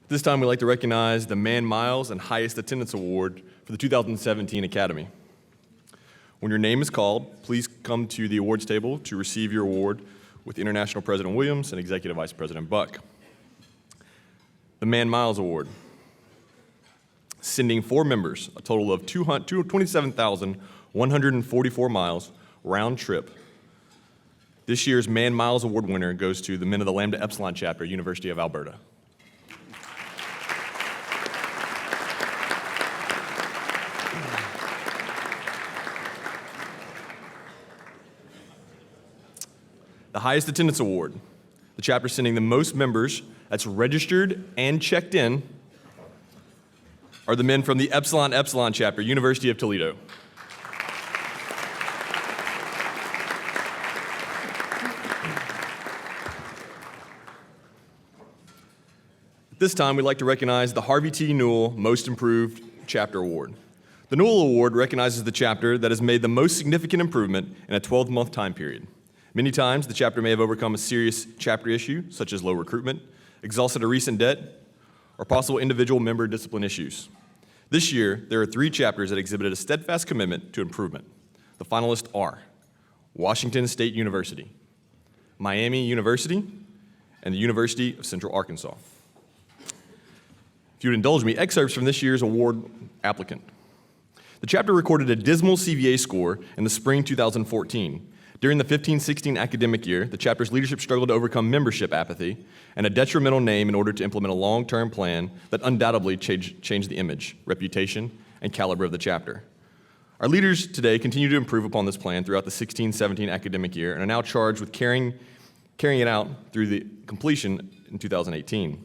This time, we'd like to recognize the Man Miles and Highest Attendance Award for the 2017 Academy. When your name is called, please come to the awards table to receive your award with International President Williams and Executive Vice President Buck. The Man Miles Award, sending 4 members, a total of 27,144 miles round trip. This year's Man Miles Award winner goes to the men of the Lambda Epsilon chapter, University of Alberta. The Highest Attendance Award, the chapter sending the most members that's registered and checked in, are the men from the Epsilon Epsilon chapter, University of Toledo. At this time, we'd like to recognize the Harvey T. Newell Most Improved Chapter Award. The Newell Award recognizes the chapter that has made the most significant improvement in a 12-month time period. Many times, the chapter may have overcome a serious chapter issue, such as low recruitment, exhausted a recent debt, or possible individual member discipline issues. This year, there are 3 chapters that exhibited a steadfast commitment to improvement. The finalists are Washington State University, Miami University, and the University of Central Arkansas. If you would indulge me, excerpts from this year's award applicant. The chapter recorded a dismal CVA score in the spring 2014. During the 15-16 academic year, the chapter's leadership struggled to overcome membership apathy and a detrimental name in order to implement a long-term plan that undoubtedly changed the image, reputation, and caliber of the chapter. Our leaders today continue to improve upon this plan throughout the 16-17 academic year and are now charged with carrying it out through the completion in 2018.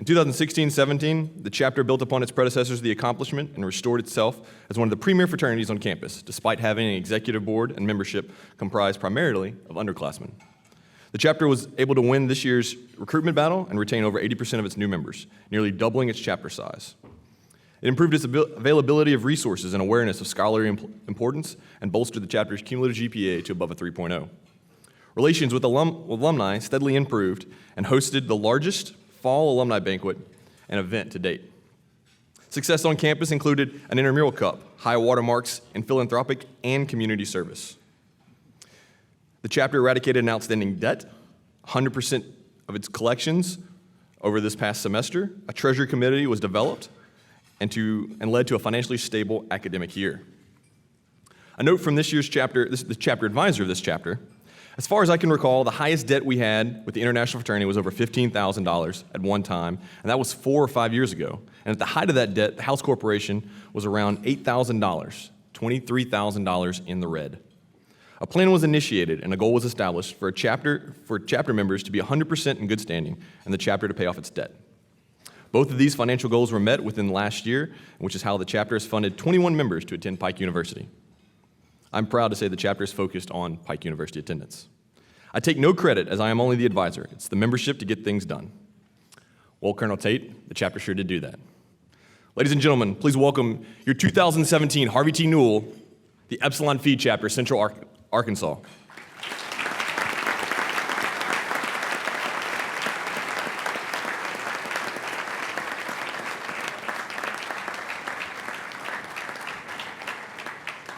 In 2016-17, the chapter built upon its predecessors the accomplishment and restored itself as one of the premier fraternities on campus, despite having an executive board and membership comprised primarily of underclassmen. The chapter was able to win this year's recruitment battle and retain over 80% of its new members, nearly doubling its chapter size. It improved its availability of resources and awareness of scholarly importance and bolstered the chapter's cumulative GPA to above a 3.0. Relations with alumni steadily improved and hosted the largest fall alumni banquet and event to date. Success on campus included an intramural cup, high watermarks in philanthropic and community service. The chapter eradicated an outstanding debt, 100% of its collections over this past semester. A treasury committee was developed and led to a financially stable academic year. A note from this year's chapter, the chapter advisor of this chapter: as far as I can recall, the highest debt we had with the international fraternity was over $15,000 at one time, and that was 4 or 5 years ago. And at the height of that debt, the House Corporation was around $8,000, $23,000 in the red. A plan was initiated and a goal was established for chapter members to be 100% in good standing and the chapter to pay off its debt. Both of these financial goals were met within the last year, which is how the chapter has funded 21 members to attend Pike University. I'm proud to say the chapter is focused on Pike University attendance. I take no credit, as I am only the advisor. It's the membership to get things done. Well, Colonel Tate, the chapter sure did do that. Ladies and gentlemen, please welcome your 2017 Harvey T. Newell, the Epsilon Phi chapter, Central Arkansas.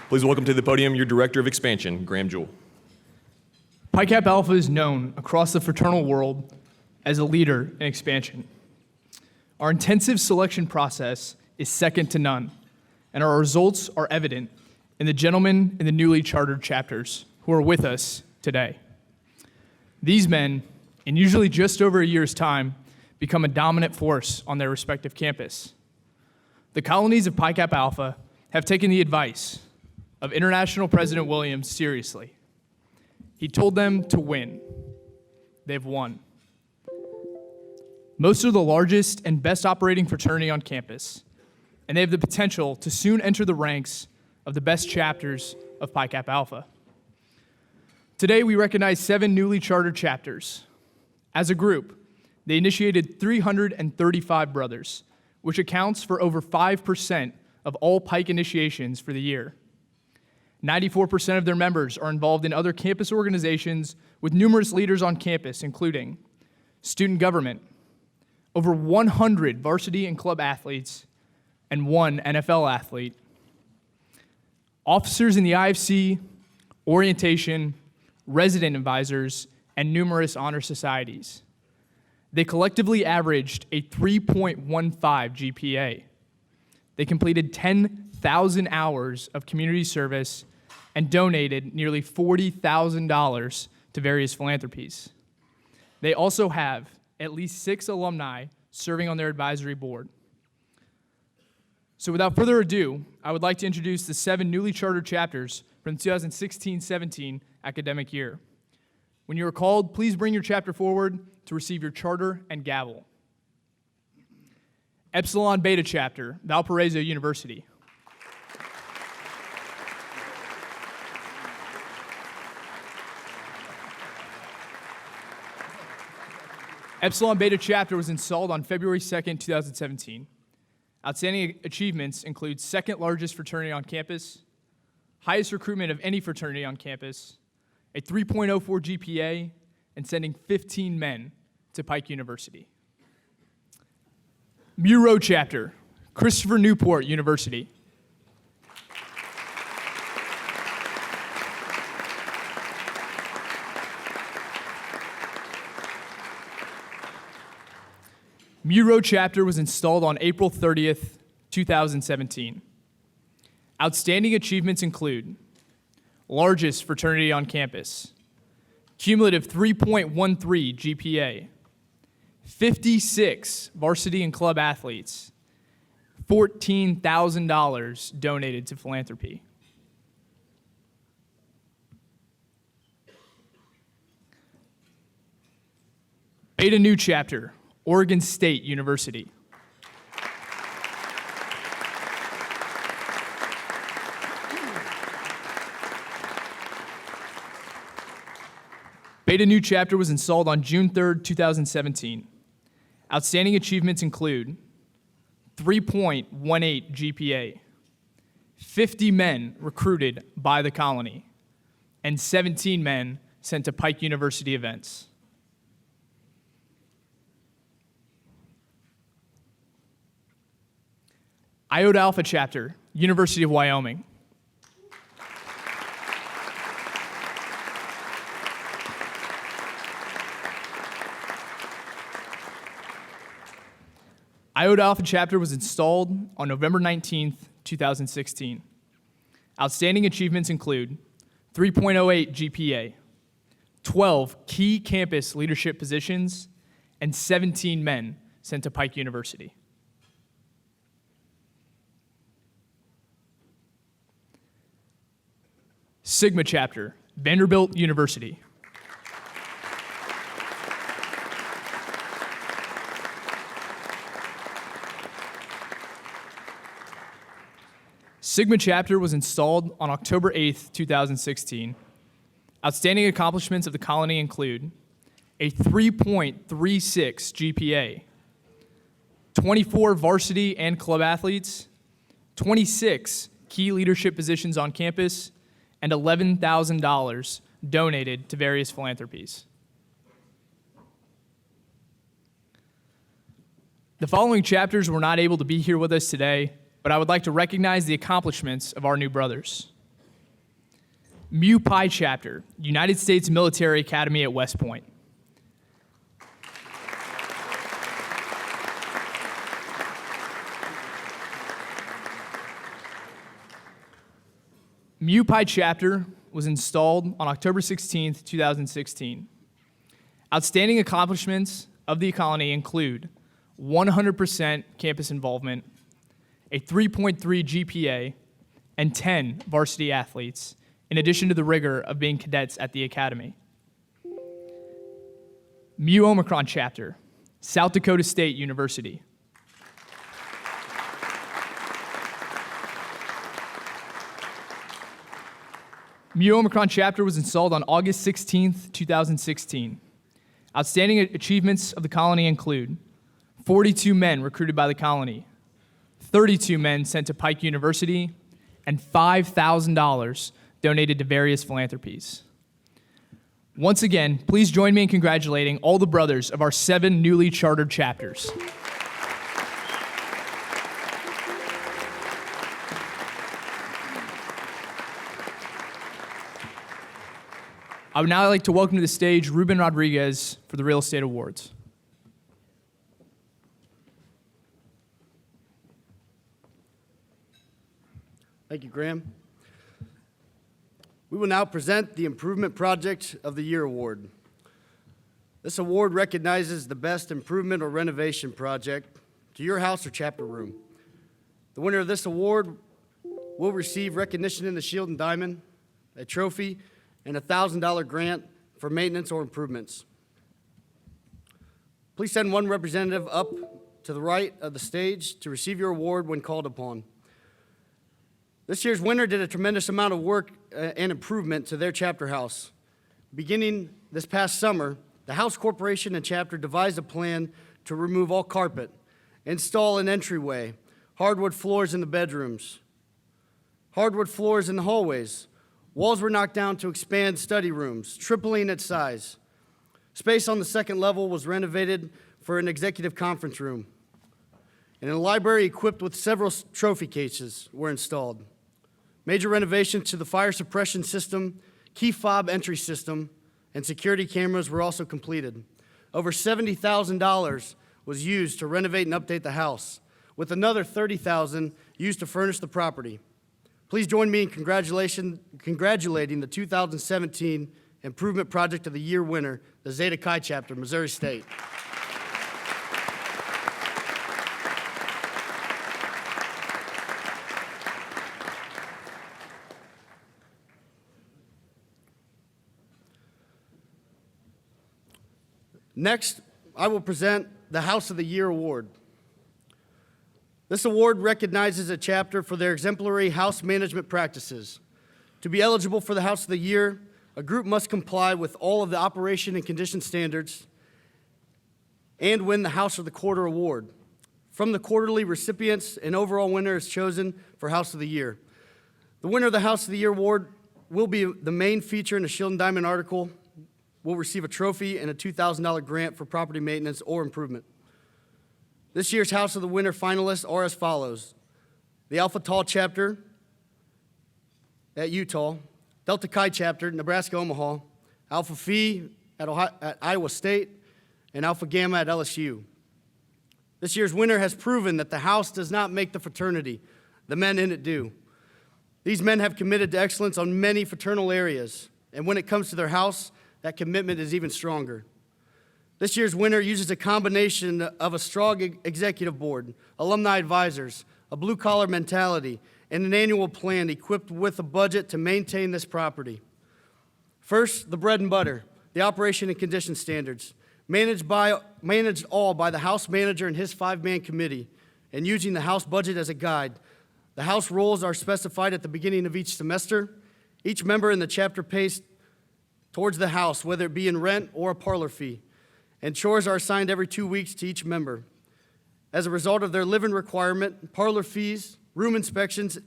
Please welcome to the podium your Director of Expansion, Graham Jewell. Pi Kappa Alpha is known across the fraternal world as a leader in expansion. Our intensive selection process is second to none, and our results are evident in the gentlemen in the newly chartered chapters who are with us today. These men, in usually just over a year's time, become a dominant force on their respective campus. The colonies of Pi Kappa Alpha have taken the advice of International President Williams seriously. He told them to win. They've won. Most are the largest and best operating fraternity on campus, and they have the potential to soon enter the ranks of the best chapters of Pi Kappa Alpha. Today, we recognize 7 newly chartered chapters. As a group, they initiated 335 brothers, which accounts for over 5% of all Pike initiations for the year. 94% of their members are involved in other campus organizations with numerous leaders on campus, including student government, over 100 varsity and club athletes, and 1 NFL athlete. Officers in the IFC, orientation, resident advisors, and numerous honor societies. They collectively averaged a 3.15 GPA. They completed 10,000 hours of community service and donated nearly $40,000 to various philanthropies. They also have at least 6 alumni serving on their advisory board. So without further ado, I would like to introduce the 7 newly chartered chapters from the 2016-17 academic year. When you are called, please bring your chapter forward to receive your charter and gavel. Epsilon Beta Chapter, Valparaiso University. Epsilon Beta Chapter was installed on February 2nd, 2017. Outstanding achievements include second largest fraternity on campus, highest recruitment of any fraternity on campus, a 3.04 GPA, and sending 15 men to Pike University. Mu Rho Chapter, Christopher Newport University. Mu Rho Chapter was installed on April 30th, 2017. Outstanding achievements include largest fraternity on campus, cumulative 3.13 GPA, 56 varsity and club athletes, $14,000 donated to philanthropy. Beta Nu Chapter, Oregon State University. Beta Nu Chapter was installed on June 3rd, 2017. Outstanding achievements include 3.18 GPA, 50 men recruited by the colony, and 17 men sent to Pike University events. Iota Alpha Chapter, University of Wyoming. Iota Alpha Chapter was installed on November 19th, 2016. Outstanding achievements include 3.08 GPA, 12 key campus leadership positions, and 17 men sent to Pike University. Sigma Chapter, Vanderbilt University. Sigma Chapter was installed on October 8th, 2016. Outstanding accomplishments of the colony include a 3.36 GPA, 24 varsity and club athletes, 26 key leadership positions on campus, and $11,000 donated to various philanthropies. The following chapters were not able to be here with us today, but I would like to recognize the accomplishments of our new brothers. Mu Pi Chapter, United States Military Academy at West Point. Mu Pi Chapter was installed on October 16th, 2016. Outstanding accomplishments of the colony include 100% campus involvement, a 3.3 GPA, and 10 varsity athletes, in addition to the rigor of being cadets at the academy. Mu Omicron Chapter, South Dakota State University. Mu Omicron Chapter was installed on August 16th, 2016. Outstanding achievements of the colony include 42 men recruited by the colony, 32 men sent to Pike University, and $5,000 donated to various philanthropies. Once again, please join me in congratulating all the brothers of our 7 newly chartered chapters. I would now like to welcome to the stage Ruben Rodriguez for the Real Estate Awards. Thank you, Graham. We will now present the Improvement Project of the Year Award. This award recognizes the best improvement or renovation project to your house or chapter room. The winner of this award will receive recognition in the Shield and Diamond, a trophy, and a $1,000 grant for maintenance or improvements. Please send one representative up to the right of the stage to receive your award when called upon. This year's winner did a tremendous amount of work and improvement to their chapter house. Beginning this past summer, the House Corporation and Chapter devised a plan to remove all carpet, install an entryway, hardwood floors in the bedrooms, hardwood floors in the hallways. Walls were knocked down to expand study rooms, tripling its size. Space on the second level was renovated for an executive conference room. And a library equipped with several trophy cases were installed. Major renovations to the fire suppression system, key fob entry system, and security cameras were also completed. Over $70,000 was used to renovate and update the house, with another $30,000 used to furnish the property. Please join me in congratulating the 2017 Improvement Project of the Year winner, the Zeta Chi Chapter, Missouri State. Next, I will present the House of the Year Award. This award recognizes a chapter for their exemplary house management practices. To be eligible for the House of the Year, a group must comply with all of the operation and condition standards and win the House of the Quarter Award. From the quarterly recipients, an overall winner is chosen for House of the Year. The winner of the House of the Year Award will be the main feature in a Shield and Diamond article, will receive a trophy and a $2,000 grant for property maintenance or improvement. This year's House of the Winner finalists are as follows: the Alpha Tau Chapter at Utah, Delta Chi Chapter, Nebraska Omaha, Alpha Phi at Iowa State, and Alpha Gamma at LSU. This year's winner has proven that the house does not make the fraternity, the men in it do. These men have committed to excellence on many fraternal areas, and when it comes to their house, that commitment is even stronger. This year's winner uses a combination of a strong executive board, alumni advisors, a blue-collar mentality, and an annual plan equipped with a budget to maintain this property. First, the bread and butter, the operation and condition standards, managed all by the house manager and his 5-man committee, and using the house budget as a guide. The house rules are specified at the beginning of each semester. Each member in the chapter pays towards the house, whether it be in rent or a parlor fee, and chores are assigned every 2 weeks to each member. As a result of their living requirement, parlor fees, room inspections,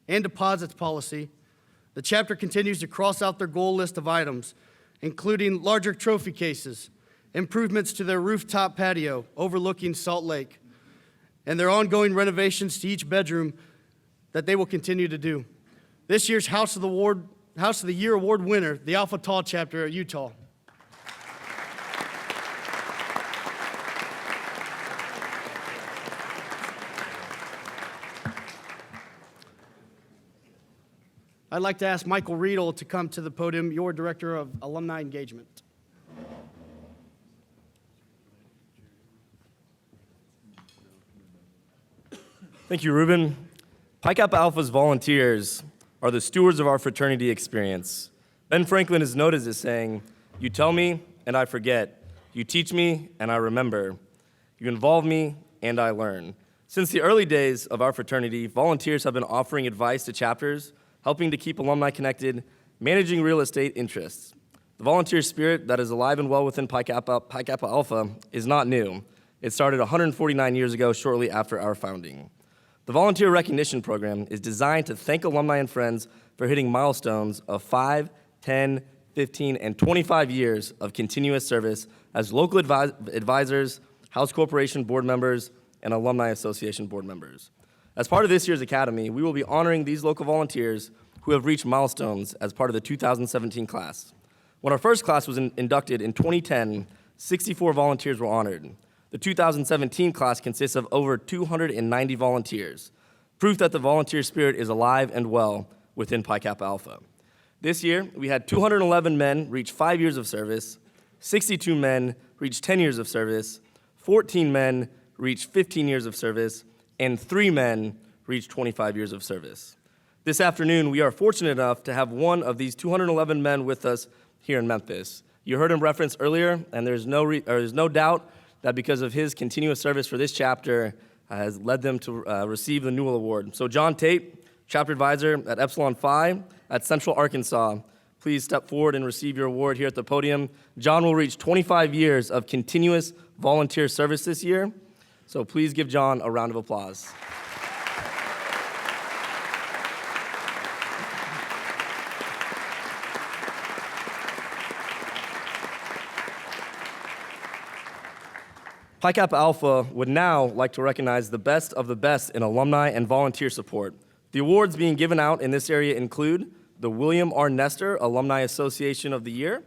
and deposits policy, the chapter continues to cross out their goal list of items, including larger trophy cases, improvements to their rooftop patio overlooking Salt Lake, and their ongoing renovations to each bedroom that they will continue to do. This year's House of the Year Award winner, the Alpha Tau Chapter at Utah. I'd like to ask Michael Riedel to come to the podium, your Director of Alumni Engagement. Thank you, Ruben. Pi Kappa Alpha's volunteers are the stewards of our fraternity experience. Ben Franklin is noted as saying, "You tell me, and I forget. You teach me, and I remember. You involve me, and I learn." Since the early days of our fraternity, volunteers have been offering advice to chapters, helping to keep alumni connected, managing real estate interests. The volunteer spirit that is alive and well within Pi Kappa Alpha is not new. It started 149 years ago, shortly after our founding. The Volunteer Recognition Program is designed to thank alumni and friends for hitting milestones of 5, 10, 15, and 25 years of continuous service as local advisors, House Corporation board members, and Alumni Association board members. As part of this year's Academy, we will be honoring these local volunteers who have reached milestones as part of the 2017 class. When our first class was inducted in 2010, 64 volunteers were honored. The 2017 class consists of over 290 volunteers, proof that the volunteer spirit is alive and well within Pi Kappa Alpha. This year, we had 211 men reach 5 years of service, 62 men reach 10 years of service, 14 men reach 15 years of service, and 3 men reach 25 years of service. This afternoon, we are fortunate enough to have one of these 211 men with us here in Memphis. You heard him referenced earlier, and there's no doubt that because of his continuous service for this chapter has led them to receive the Newell Award. So John Tate, chapter advisor at Epsilon Phi at Central Arkansas, please step forward and receive your award here at the podium. John will reach 25 years of continuous volunteer service this year, so please give John a round of applause. Pi Kappa Alpha would now like to recognize the best of the best in alumni and volunteer support. The awards being given out in this area include the William R. Nestor Alumni Association of the Year,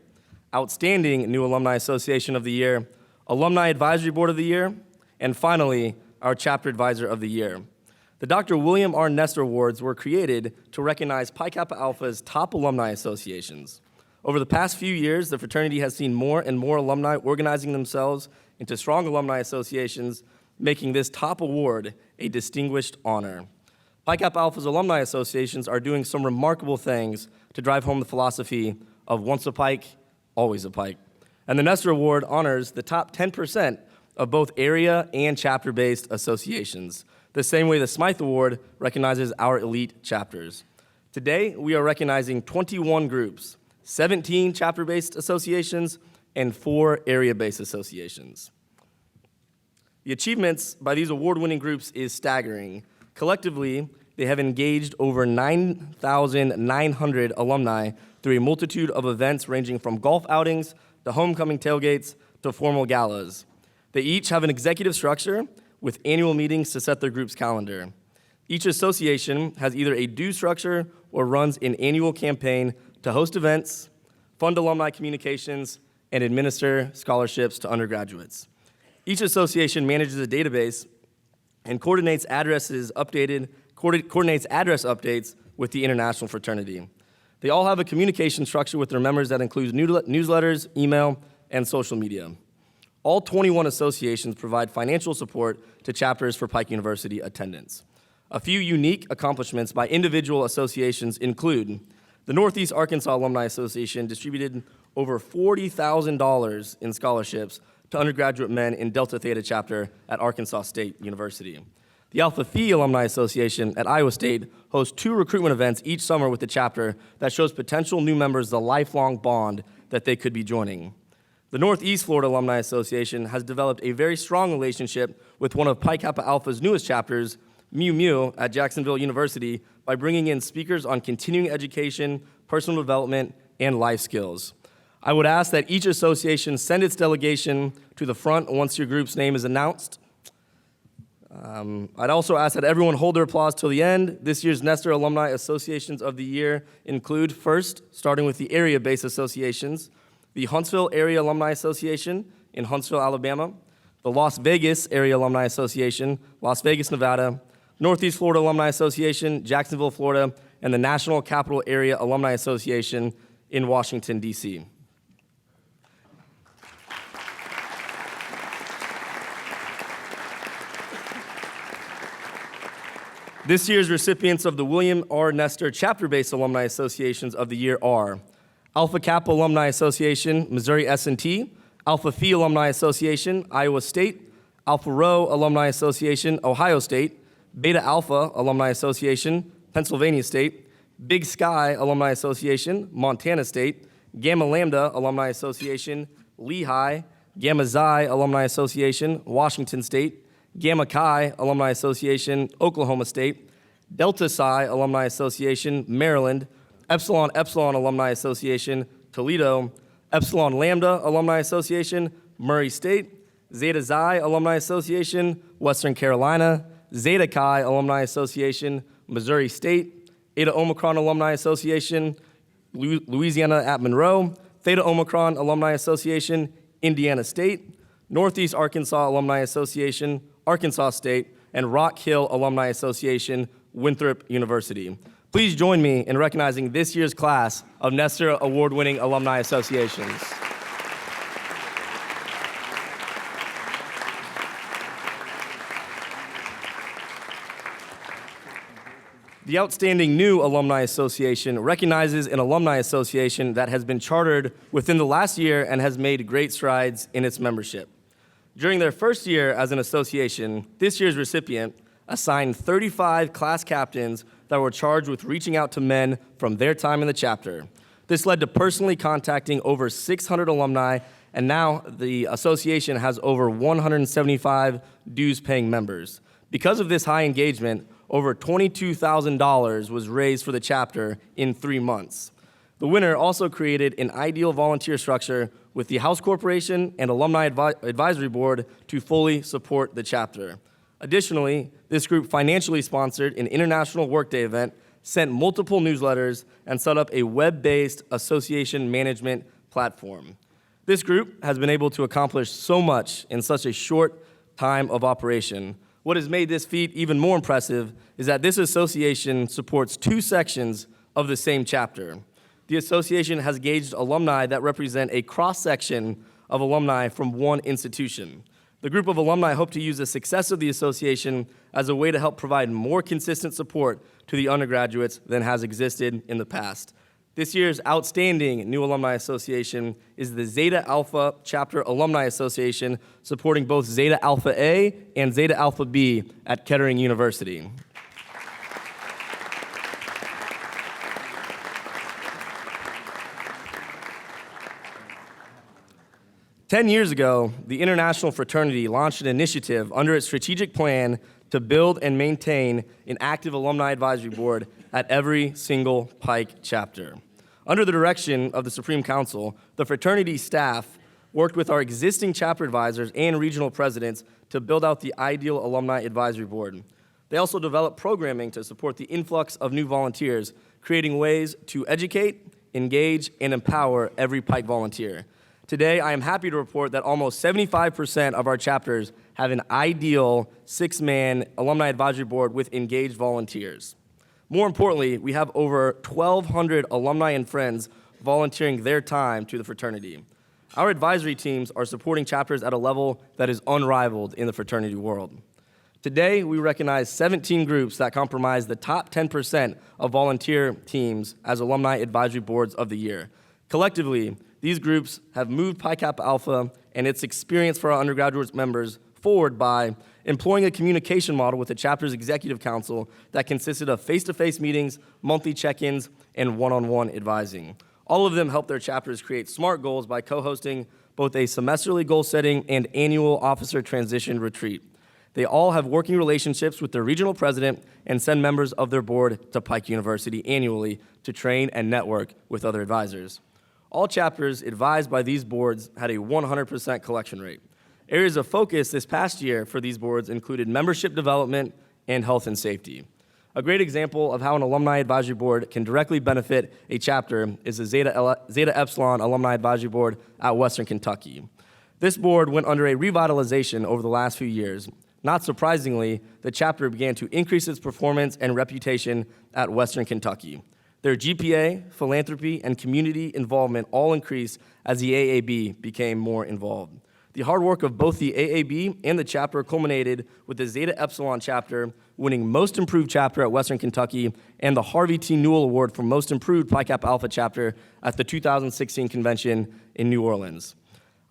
Outstanding New Alumni Association of the Year, Alumni Advisory Board of the Year, and finally, our Chapter Advisor of the Year. The Dr. William R. Nestor Awards were created to recognize Pi Kappa Alpha's top alumni associations. Over the past few years, the fraternity has seen more and more alumni organizing themselves into strong alumni associations, making this top award a distinguished honor. Pi Kappa Alpha's alumni associations are doing some remarkable things to drive home the philosophy of once a Pike, always a Pike. And the Nestor Award honors the top 10% of both area and chapter-based associations, the same way the Smythe Award recognizes our elite chapters. Today, we are recognizing 21 groups, 17 chapter-based associations, and 4 area-based associations. The achievements by these award-winning groups is staggering. Collectively, they have engaged over 9,900 alumni through a multitude of events ranging from golf outings to homecoming tailgates to formal galas. They each have an executive structure with annual meetings to set their group's calendar. Each association has either a due structure or runs an annual campaign to host events, fund alumni communications, and administer scholarships to undergraduates. Each association manages a database and coordinates address updates with the international fraternity. They all have a communication structure with their members that includes newsletters, email, and social media. All 21 associations provide financial support to chapters for Pike University attendance. A few unique accomplishments by individual associations include the Northeast Arkansas Alumni Association distributed over $40,000 in scholarships to undergraduate men in Delta Theta chapter at Arkansas State University. The Alpha Phi Alumni Association at Iowa State hosts 2 recruitment events each summer with the chapter that shows potential new members the lifelong bond that they could be joining. The Northeast Florida Alumni Association has developed a very strong relationship with one of Pi Kappa Alpha's newest chapters, Mu Mu, at Jacksonville University by bringing in speakers on continuing education, personal development, and life skills. I would ask that each association send its delegation to the front once your group's name is announced. I'd also ask that everyone hold their applause till the end. This year's Nestor Alumni Associations of the Year include, first, starting with the area-based associations, the Huntsville Area Alumni Association in Huntsville, Alabama, the Las Vegas Area Alumni Association, Las Vegas, Nevada, Northeast Florida Alumni Association, Jacksonville, Florida, and the National Capital Area Alumni Association in Washington, D.C. This year's recipients of the William R. Nestor Chapter-Based Alumni Associations of the Year are Alpha Kappa Alumni Association, Missouri S&T, Alpha Phi Alumni Association, Iowa State, Alpha Rho Alumni Association, Ohio State, Beta Alpha Alumni Association, Pennsylvania State, Big Sky Alumni Association, Montana State, Gamma Lambda Alumni Association, Lehigh, Gamma Xi Alumni Association, Washington State, Gamma Chi Alumni Association, Oklahoma State, Delta Psi Alumni Association, Maryland, Epsilon Epsilon Alumni Association, Toledo, Epsilon Lambda Alumni Association, Murray State, Zeta Xi Alumni Association, Western Carolina, Zeta Chi Alumni Association, Missouri State, Eta Omicron Alumni Association, Louisiana at Monroe, Theta Omicron Alumni Association, Indiana State, Northeast Arkansas Alumni Association, Arkansas State, and Rock Hill Alumni Association, Winthrop University. Please join me in recognizing this year's class of Nestor Award-winning alumni associations. The Outstanding New Alumni Association recognizes an alumni association that has been chartered within the last year and has made great strides in its membership. During their first year as an association, this year's recipient assigned 35 class captains that were charged with reaching out to men from their time in the chapter. This led to personally contacting over 600 alumni, and now the association has over 175 dues-paying members. Because of this high engagement, over $22,000 was raised for the chapter in 3 months. The winner also created an ideal volunteer structure with the House Corporation and Alumni Advisory Board to fully support the chapter. Additionally, this group financially sponsored an international workday event, sent multiple newsletters, and set up a web-based association management platform. This group has been able to accomplish so much in such a short time of operation. What has made this feat even more impressive is that this association supports 2 sections of the same chapter. The association has engaged alumni that represent a cross-section of alumni from one institution. The group of alumni hope to use the success of the association as a way to help provide more consistent support to the undergraduates than has existed in the past. This year's outstanding new alumni association is the Zeta Alpha Chapter Alumni Association, supporting both Zeta Alpha A and Zeta Alpha B at Kettering University. Ten years ago, the International Fraternity launched an initiative under its strategic plan to build and maintain an active alumni advisory board at every single Pike chapter. Under the direction of the Supreme Council, the fraternity staff worked with our existing chapter advisors and regional presidents to build out the ideal alumni advisory board. They also developed programming to support the influx of new volunteers, creating ways to educate, engage, and empower every Pike volunteer. Today, I am happy to report that almost 75% of our chapters have an ideal 6-man alumni advisory board with engaged volunteers. More importantly, we have over 1,200 alumni and friends volunteering their time to the fraternity. Our advisory teams are supporting chapters at a level that is unrivaled in the fraternity world. Today, we recognize 17 groups that comprise the top 10% of volunteer teams as alumni advisory boards of the year. Collectively, these groups have moved Pi Kappa Alpha and its experience for our undergraduate members forward by employing a communication model with the chapter's executive council that consisted of face-to-face meetings, monthly check-ins, and one-on-one advising. All of them help their chapters create SMART goals by co-hosting both a semesterly goal-setting and annual officer transition retreat. They all have working relationships with their regional president and send members of their board to Pike University annually to train and network with other advisors. All chapters advised by these boards had a 100% collection rate. Areas of focus this past year for these boards included membership development and health and safety. A great example of how an alumni advisory board can directly benefit a chapter is the Zeta Epsilon Alumni Advisory Board at Western Kentucky. This board went under a revitalization over the last few years. Not surprisingly, the chapter began to increase its performance and reputation at Western Kentucky. Their GPA, philanthropy, and community involvement all increased as the AAB became more involved. The hard work of both the AAB and the chapter culminated with the Zeta Epsilon chapter winning Most Improved Chapter at Western Kentucky and the Harvey T. Newell Award for Most Improved Pi Kappa Alpha chapter at the 2016 convention in New Orleans.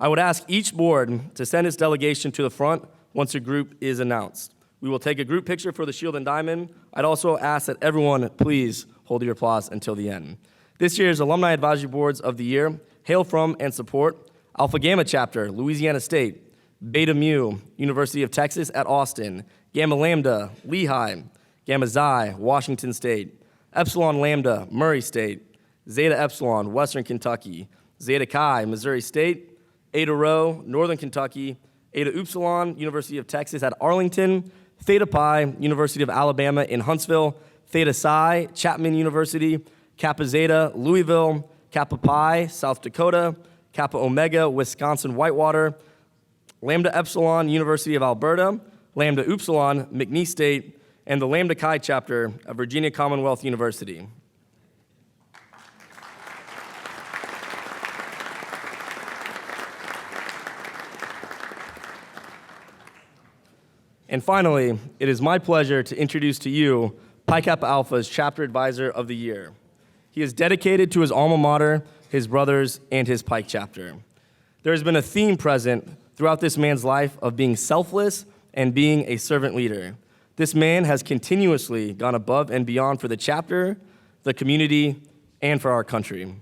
I would ask each board to send its delegation to the front once a group is announced. We will take a group picture for the Shield and Diamond. I'd also ask that everyone please hold your applause until the end. This year's Alumni Advisory Boards of the Year hail from and support Alpha Gamma Chapter, Louisiana State; Beta Mu, University of Texas at Austin; Gamma Lambda, Lehigh; Gamma Xi, Washington State; Epsilon Lambda, Murray State; Zeta Epsilon, Western Kentucky, Zeta Chi, Missouri State, Eta Rho, Northern Kentucky, Eta Upsilon, University of Texas at Arlington, Theta Pi, University of Alabama in Huntsville, Theta Psi, Chapman University, Kappa Zeta, Louisville, Kappa Pi, South Dakota, Kappa Omega, Wisconsin Whitewater, Lambda Epsilon, University of Alberta, Lambda Upsilon, McNeese State, and the Lambda Chi chapter of Virginia Commonwealth University. And finally, it is my pleasure to introduce to you Pi Kappa Alpha's Chapter Advisor of the Year. He is dedicated to his alma mater, his brothers, and his Pike chapter. There has been a theme present throughout this man's life of being selfless and being a servant leader. This man has continuously gone above and beyond for the chapter, the community, and for our country.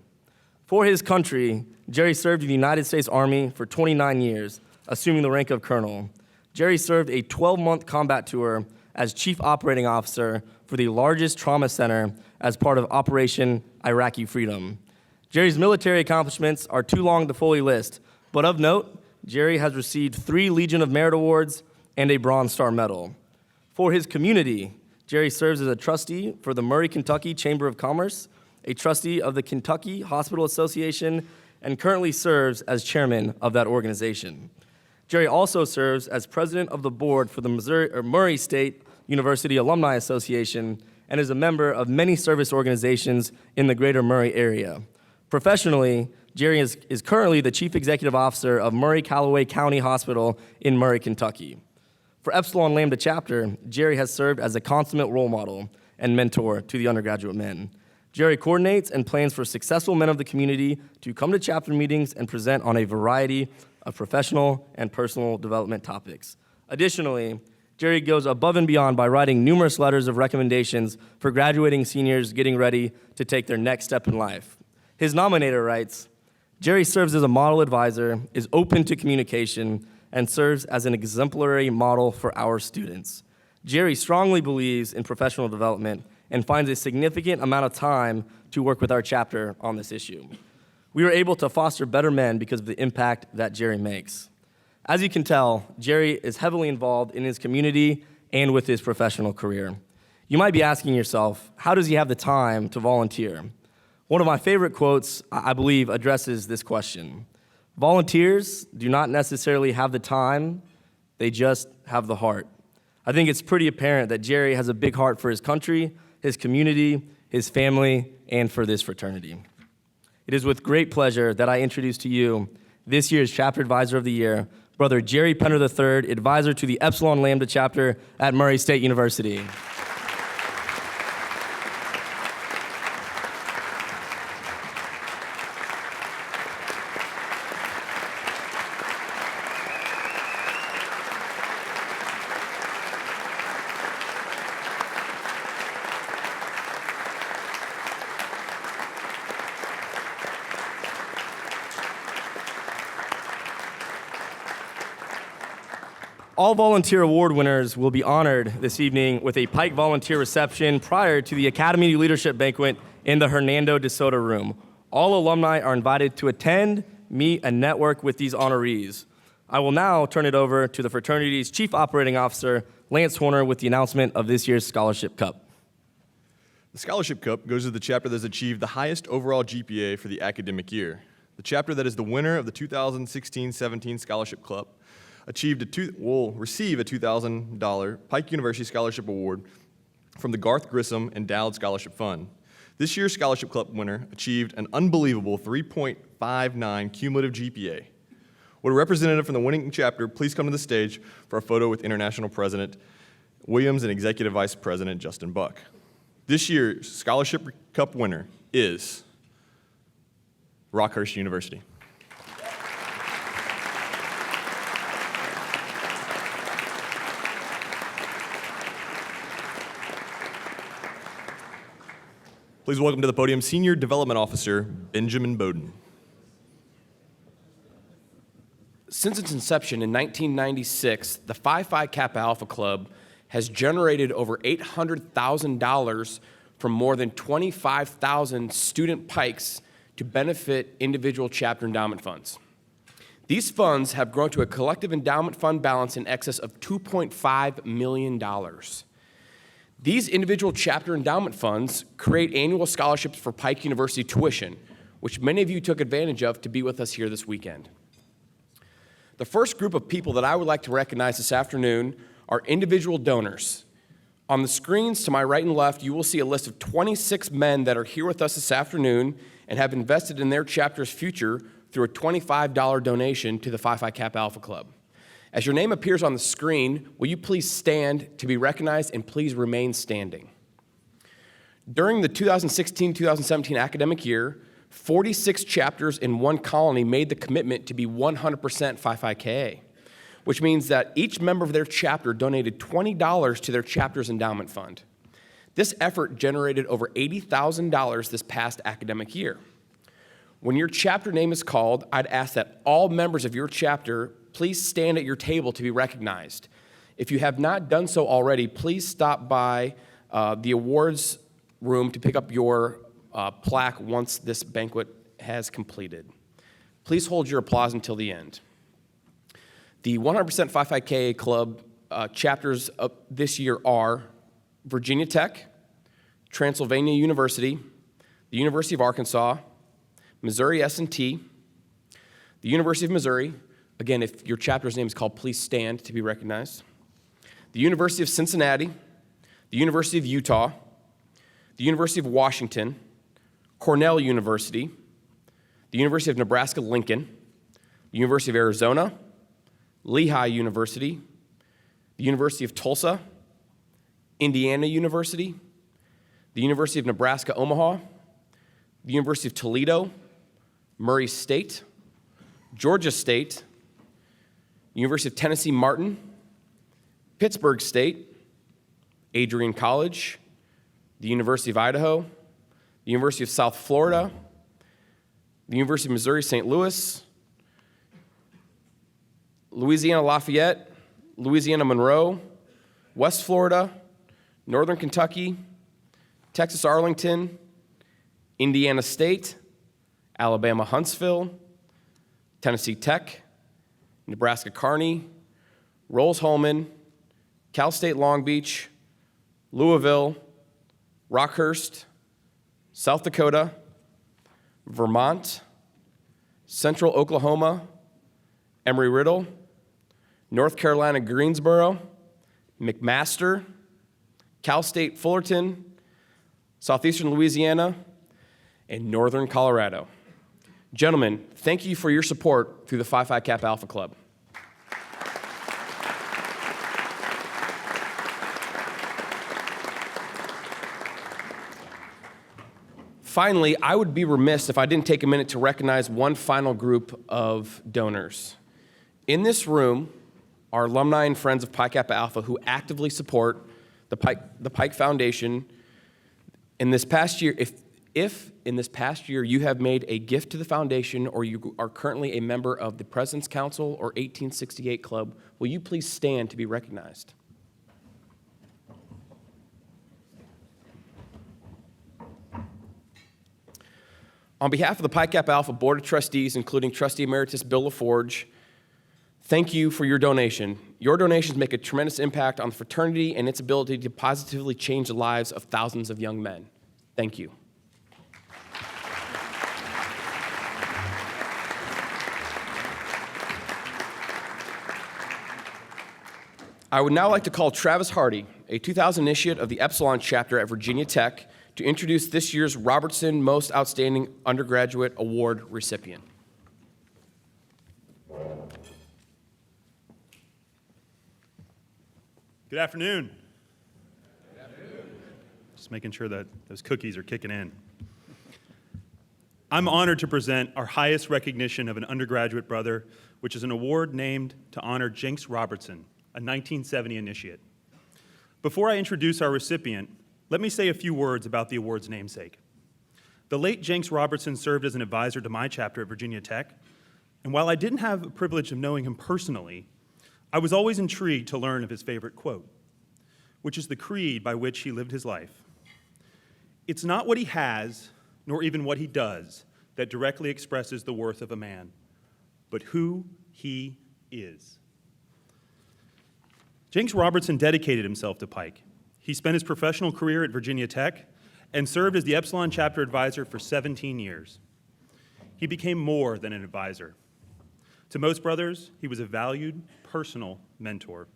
For his country, Jerry served in the United States Army for 29 years, assuming the rank of colonel. Jerry served a 12-month combat tour as Chief Operating Officer for the largest trauma center as part of Operation Iraqi Freedom. Jerry's military accomplishments are too long to fully list, but of note, Jerry has received 3 Legion of Merit Awards and a Bronze Star Medal. For his community, Jerry serves as a trustee for the Murray, Kentucky Chamber of Commerce, a trustee of the Kentucky Hospital Association, and currently serves as chairman of that organization. Jerry also serves as president of the board for the Murray State University Alumni Association and is a member of many service organizations in the greater Murray area. Professionally, Jerry is currently the chief executive officer of Murray-Callaway County Hospital in Murray, Kentucky. For Epsilon Lambda chapter, Jerry has served as a consummate role model and mentor to the undergraduate men. Jerry coordinates and plans for successful men of the community to come to chapter meetings and present on a variety of professional and personal development topics. Additionally, Jerry goes above and beyond by writing numerous letters of recommendations for graduating seniors getting ready to take their next step in life. His nominator writes, Jerry serves as a model advisor, is open to communication, and serves as an exemplary model for our students. Jerry strongly believes in professional development and finds a significant amount of time to work with our chapter on this issue. We are able to foster better men because of the impact that Jerry makes. As you can tell, Jerry is heavily involved in his community and with his professional career. You might be asking yourself, how does he have the time to volunteer? One of my favorite quotes, I believe, addresses this question. Volunteers do not necessarily have the time, they just have the heart. I think it's pretty apparent that Jerry has a big heart for his country, his community, his family, and for this fraternity. It is with great pleasure that I introduce to you this year's Chapter Advisor of the Year, Brother Jerry Penner III, Advisor to the Epsilon Lambda Chapter at Murray State University. All volunteer award winners will be honored this evening with a Pike volunteer reception prior to the Academy Leadership Banquet in the Hernando de Soto Room. All alumni are invited to attend, meet, and network with these honorees. I will now turn it over to the fraternity's Chief Operating Officer, Lance Horner, with the announcement of this year's Scholarship Cup. The Scholarship Cup goes to the chapter that has achieved the highest overall GPA for the academic year. The chapter that is the winner of the 2016-17 Scholarship Cup will receive a $2,000 Pike University Scholarship Award from the Garth Grissom Endowed Scholarship Fund. This year's Scholarship Club winner achieved an unbelievable 3.59 cumulative GPA. Would a representative from the winning chapter please come to the stage for a photo with International President Williams and Executive Vice President Justin Buck. This year's Scholarship Cup winner is Rockhurst University. Please welcome to the podium Senior Development Officer Benjamin Bowden. Since its inception in 1996, the Phi Phi Kappa Alpha Club has generated over $800,000 from more than 25,000 student Pikes to benefit individual chapter endowment funds. These funds have grown to a collective endowment fund balance in excess of $2.5 million. These individual chapter endowment funds create annual scholarships for Pike University tuition, which many of you took advantage of to be with us here this weekend. The first group of people that I would like to recognize this afternoon are individual donors. On the screens to my right and left, you will see a list of 26 men that are here with us this afternoon and have invested in their chapter's future through a $25 donation to the Phi Phi Kappa Alpha Club. As your name appears on the screen, will you please stand to be recognized and please remain standing. During the 2016-2017 academic year, 46 chapters in one colony made the commitment to be 100% Phi Phi KA, which means that each member of their chapter donated $20 to their chapter's endowment fund. This effort generated over $80,000 this past academic year. When your chapter name is called, I'd ask that all members of your chapter please stand at your table to be recognized. If you have not done so already, please stop by the awards room to pick up your plaque once this banquet has completed. Please hold your applause until the end. The 100% Phi Phi KA Club chapters this year are Virginia Tech, Transylvania University, the University of Arkansas, Missouri S&T, the University of Missouri. Again, if your chapter's name is called, please stand to be recognized. The University of Cincinnati, the University of Utah, the University of Washington, Cornell University, the University of Nebraska-Lincoln, the University of Arizona, Lehigh University, the University of Tulsa, Indiana University, the University of Nebraska-Omaha, the University of Toledo, Murray State, Georgia State, University of Tennessee Martin, Pittsburgh State, Adrian College, the University of Idaho, the University of South Florida, the University of Missouri St. Louis, Louisiana Lafayette, Louisiana Monroe, West Florida, Northern Kentucky, Texas Arlington, Indiana State, Alabama Huntsville, Tennessee Tech, Nebraska Kearney, Rolls-Holman, Cal State Long Beach, Louisville, Rockhurst, South Dakota, Vermont, Central Oklahoma, Emory-Riddle, North Carolina Greensboro, McMaster, Cal State Fullerton, Southeastern Louisiana, and Northern Colorado. Gentlemen, thank you for your support through the Phi Phi Kappa Alpha Club. Finally, I would be remiss if I didn't take a minute to recognize one final group of donors. In this room are alumni and friends of Pi Kappa Alpha who actively support the Pike Foundation. In this past year, if in this past year you have made a gift to the foundation or you are currently a member of the President's Council or 1868 Club, will you please stand to be recognized? On behalf of the Pi Kappa Alpha Board of Trustees, including Trustee Emeritus Bill LaForge, thank you for your donation. Your donations make a tremendous impact on the fraternity and its ability to positively change the lives of thousands of young men. Thank you. I would now like to call Travis Hardy, a 2000 initiate of the Epsilon chapter at Virginia Tech, to introduce this year's Robertson Most Outstanding Undergraduate Award recipient. Good afternoon. Good afternoon. Just making sure that those cookies are kicking in. I'm honored to present our highest recognition of an undergraduate brother, which is an award named to honor Jenks Robertson, a 1970 initiate. Before I introduce our recipient, let me say a few words about the award's namesake. The late Jenks Robertson served as an advisor to my chapter at Virginia Tech, and while I didn't have the privilege of knowing him personally, I was always intrigued to learn of his favorite quote, which is the creed by which he lived his life. It's not what he has, nor even what he does, that directly expresses the worth of a man, but who he is. Jenks Robertson dedicated himself to Pike. He spent his professional career at Virginia Tech and served as the Epsilon chapter advisor for 17 years. He became more than an advisor. To most brothers, he was a valued, personal mentor.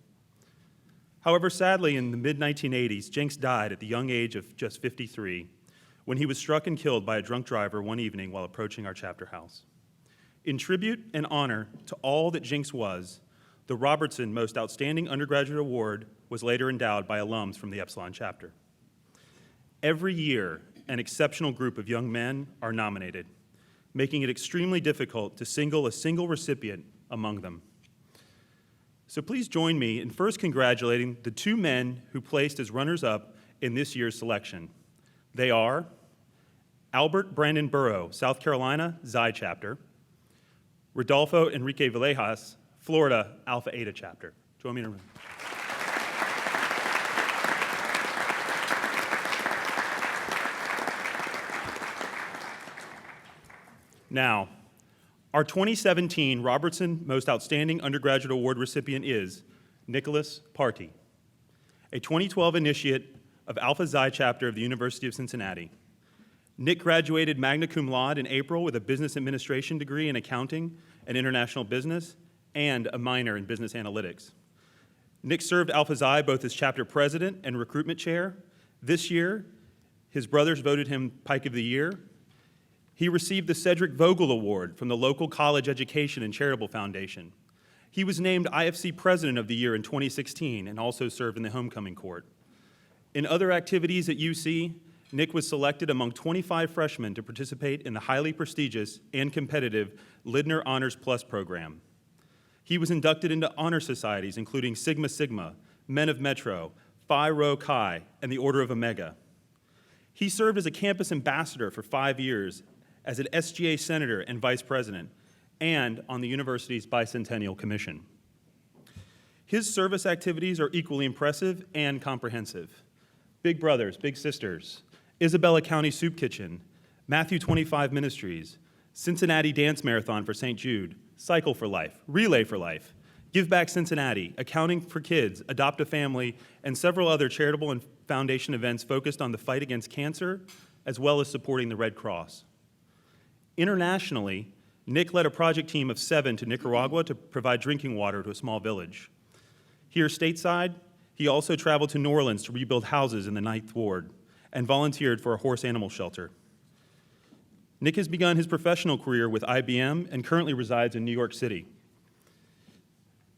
However, sadly, in the mid-1980s, Jenks died at the young age of just 53 when he was struck and killed by a drunk driver one evening while approaching our chapter house. In tribute and honor to all that Jenks was, the Robertson Most Outstanding Undergraduate Award was later endowed by alums from the Epsilon chapter. Every year, an exceptional group of young men are nominated, making it extremely difficult to single a single recipient among them. So please join me in first congratulating the two men who placed as runners-up in this year's selection. They are Albert Brandon Burrow, South Carolina, Xi chapter, Rodolfo Enrique Villejas, Florida, Alpha Eta chapter. Join me in a room. Now, our 2017 Robertson Most Outstanding Undergraduate Award recipient is Nicholas Party, a 2012 initiate of Alpha Xi chapter of the University of Cincinnati. Nick graduated magna cum laude in April with a business administration degree in accounting and international business and a minor in business analytics. Nick served Alpha Xi both as chapter president and recruitment chair. This year, his brothers voted him Pike of the Year. He received the Cedric Vogel Award from the local college education and charitable foundation. He was named IFC President of the Year in 2016 and also served in the homecoming court. In other activities at UC, Nick was selected among 25 freshmen to participate in the highly prestigious and competitive Lidner Honors Plus program. He was inducted into honor societies including Sigma Sigma, Men of Metro, Phi Rho Chi, and the Order of Omega. He served as a campus ambassador for 5 years, as an SGA senator and vice president, and on the university's bicentennial commission. His service activities are equally impressive and comprehensive. Big Brothers, Big Sisters, Isabella County Soup Kitchen, Matthew 25 Ministries, Cincinnati Dance Marathon for St. Jude, Cycle for Life, Relay for Life, Give Back Cincinnati, Accounting for Kids, Adopt a Family, and several other charitable and foundation events focused on the fight against cancer, as well as supporting the Red Cross. Internationally, Nick led a project team of 7 to Nicaragua to provide drinking water to a small village. Here stateside, he also traveled to New Orleans to rebuild houses in the 9th Ward and volunteered for a horse animal shelter. Nick has begun his professional career with IBM and currently resides in New York City.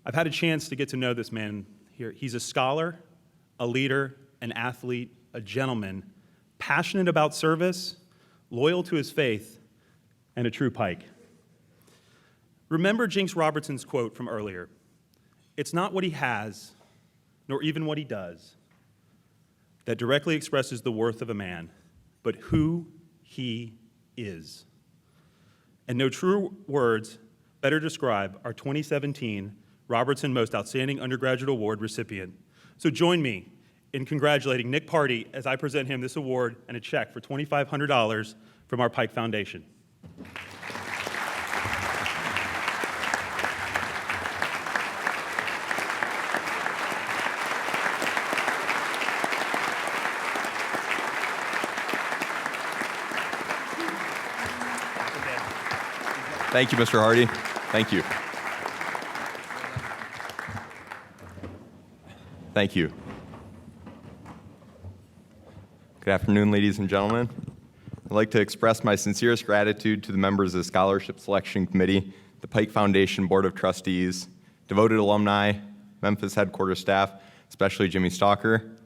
I've had a chance to get to know this man here. He's a scholar, a leader, an athlete, a gentleman, passionate about service, loyal to his faith, and a true Pike. Remember Jenks Robertson's quote from earlier. It's not what he has, nor even what he does, that directly expresses the worth of a man, but who he is. And no truer words better describe our 2017 Robertson Most Outstanding Undergraduate Award recipient. So join me in congratulating Nick Party as I present him this award and a check for $2,500 from our Pike Foundation. Thank you, Mr. Hardy. Thank you. Thank you. Good afternoon, ladies and gentlemen. I'd like to express my sincerest gratitude to the members of the Scholarship Selection Committee, the Pike Foundation Board of Trustees, devoted alumni, Memphis headquarters staff, especially Jimmy Stalker,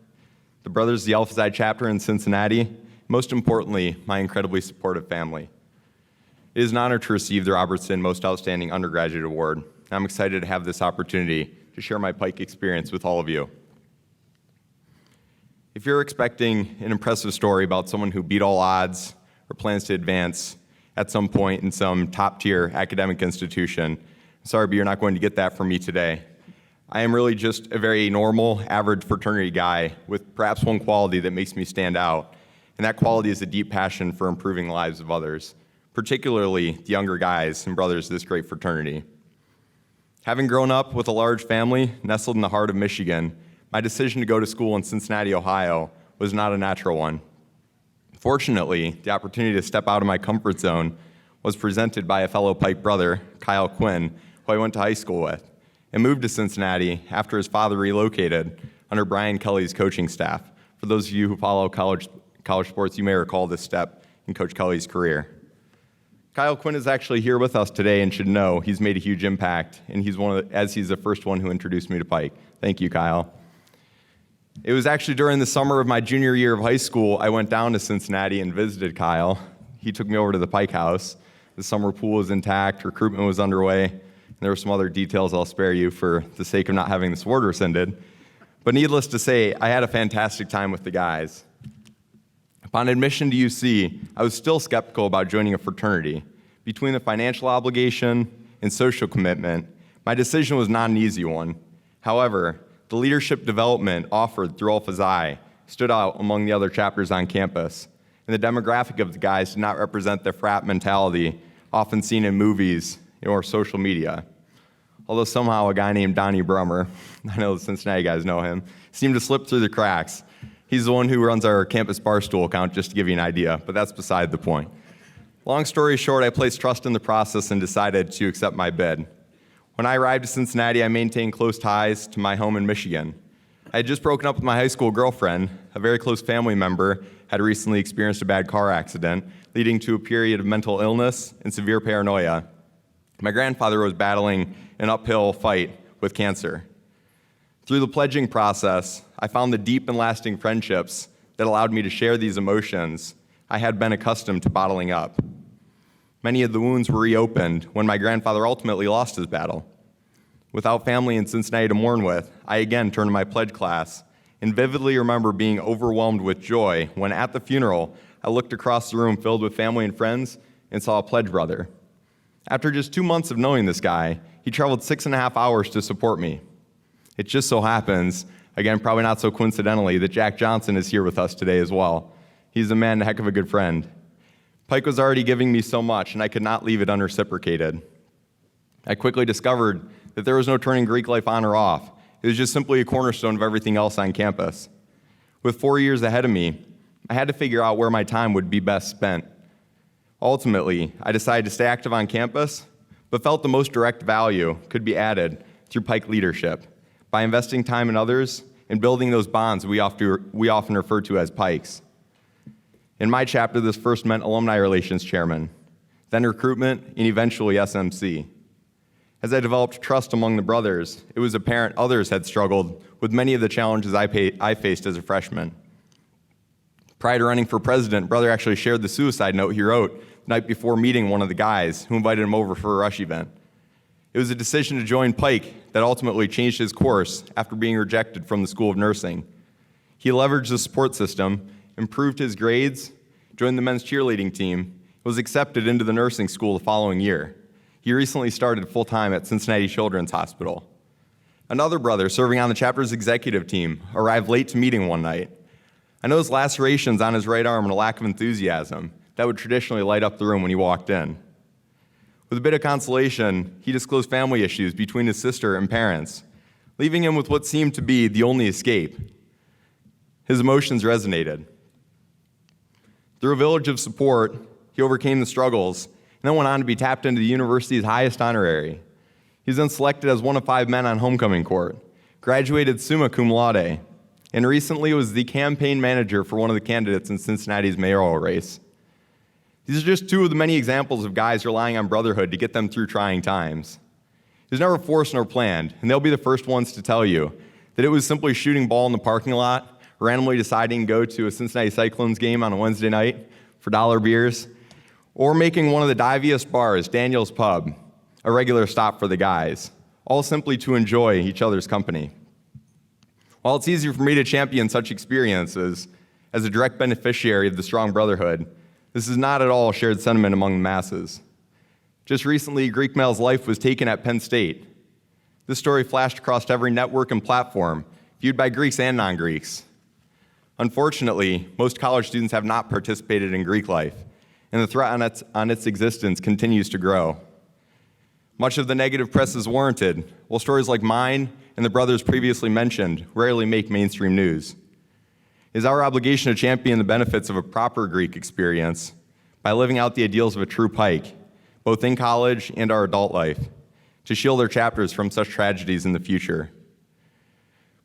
the Brothers of the Alpha Xi chapter in Cincinnati, most importantly, my incredibly supportive family. It is an honor to receive the Robertson Most Outstanding Undergraduate Award. I'm excited to have this opportunity to share my Pike experience with all of you. If you're expecting an impressive story about someone who beat all odds or plans to advance at some point in some top-tier academic institution, I'm sorry, but you're not going to get that from me today. I am really just a very normal, average fraternity guy with perhaps one quality that makes me stand out. and that quality is a deep passion for improving the lives of others, particularly the younger guys and brothers of this great fraternity. Having grown up with a large family nestled in the heart of Michigan, my decision to go to school in Cincinnati, Ohio was not a natural one. Fortunately, the opportunity to step out of my comfort zone was presented by a fellow Pike brother, Kyle Quinn, who I went to high school with, and moved to Cincinnati after his father relocated under Brian Kelly's coaching staff. For those of you who follow college sports, you may recall this step in Coach Kelly's career. Kyle Quinn is actually here with us today and should know he's made a huge impact, and he's the first one who introduced me to Pike. Thank you, Kyle. It was actually during the summer of my junior year of high school, I went down to Cincinnati and visited Kyle. He took me over to the Pike House. The summer pool was intact, recruitment was underway, and there were some other details I'll spare you for the sake of not having this award rescinded. But needless to say, I had a fantastic time with the guys. Upon admission to UC, I was still skeptical about joining a fraternity. Between the financial obligation and social commitment, my decision was not an easy one. However, the leadership development offered through Alpha Xi stood out among the other chapters on campus, and the demographic of the guys did not represent the frat mentality often seen in movies or social media. Although somehow a guy named Donnie Brummer, I know the Cincinnati guys know him, seemed to slip through the cracks. He's the one who runs our campus barstool account, just to give you an idea, but that's beside the point. Long story short, I placed trust in the process and decided to accept my bid. When I arrived to Cincinnati, I maintained close ties to my home in Michigan. I had just broken up with my high school girlfriend. A very close family member had recently experienced a bad car accident, leading to a period of mental illness and severe paranoia. My grandfather was battling an uphill fight with cancer. Through the pledging process, I found the deep and lasting friendships that allowed me to share these emotions I had been accustomed to bottling up. Many of the wounds were reopened when my grandfather ultimately lost his battle. Without family in Cincinnati to mourn with, I again turned to my pledge class and vividly remember being overwhelmed with joy when at the funeral, I looked across the room filled with family and friends and saw a pledge brother. After just 2 months of knowing this guy, he traveled 6.5 hours to support me. It just so happens, again, probably not so coincidentally, that Jack Johnson is here with us today as well. He's a man, a heck of a good friend. Pike was already giving me so much, and I could not leave it unreciprocated. I quickly discovered that there was no turning Greek life on or off. It was just simply a cornerstone of everything else on campus. With 4 years ahead of me, I had to figure out where my time would be best spent. Ultimately, I decided to stay active on campus, but felt the most direct value could be added through Pike leadership by investing time in others and building those bonds we often refer to as Pikes. In my chapter, this first meant alumni relations chairman, then recruitment, and eventually SMC. As I developed trust among the brothers, it was apparent others had struggled with many of the challenges I faced as a freshman. Prior to running for president, brother actually shared the suicide note he wrote the night before meeting one of the guys who invited him over for a rush event. It was a decision to join Pike that ultimately changed his course after being rejected from the School of Nursing. He leveraged the support system, improved his grades, joined the men's cheerleading team, and was accepted into the nursing school the following year. He recently started full-time at Cincinnati Children's Hospital. Another brother serving on the chapter's executive team arrived late to meeting one night. I noticed lacerations on his right arm and a lack of enthusiasm that would traditionally light up the room when he walked in. With a bit of consolation, he disclosed family issues between his sister and parents, leaving him with what seemed to be the only escape. His emotions resonated. Through a village of support, he overcame the struggles and then went on to be tapped into the university's highest honorary. He was then selected as one of 5 men on homecoming court, graduated summa cum laude, and recently was the campaign manager for one of the candidates in Cincinnati's mayoral race. These are just 2 of the many examples of guys relying on brotherhood to get them through trying times. It was never forced nor planned, and they'll be the first ones to tell you that it was simply shooting ball in the parking lot, randomly deciding to go to a Cincinnati Cyclones game on a Wednesday night for $1 beers, or making one of the diviest bars, Daniel's Pub, a regular stop for the guys, all simply to enjoy each other's company. While it's easier for me to champion such experiences as a direct beneficiary of the strong brotherhood, this is not at all a shared sentiment among the masses. Just recently, Greek male's life was taken at Penn State. This story flashed across every network and platform, viewed by Greeks and non-Greeks. Unfortunately, most college students have not participated in Greek life, and the threat on its existence continues to grow. Much of the negative press is warranted, while stories like mine and the brothers previously mentioned rarely make mainstream news. It is our obligation to champion the benefits of a proper Greek experience by living out the ideals of a true Pike, both in college and our adult life, to shield their chapters from such tragedies in the future.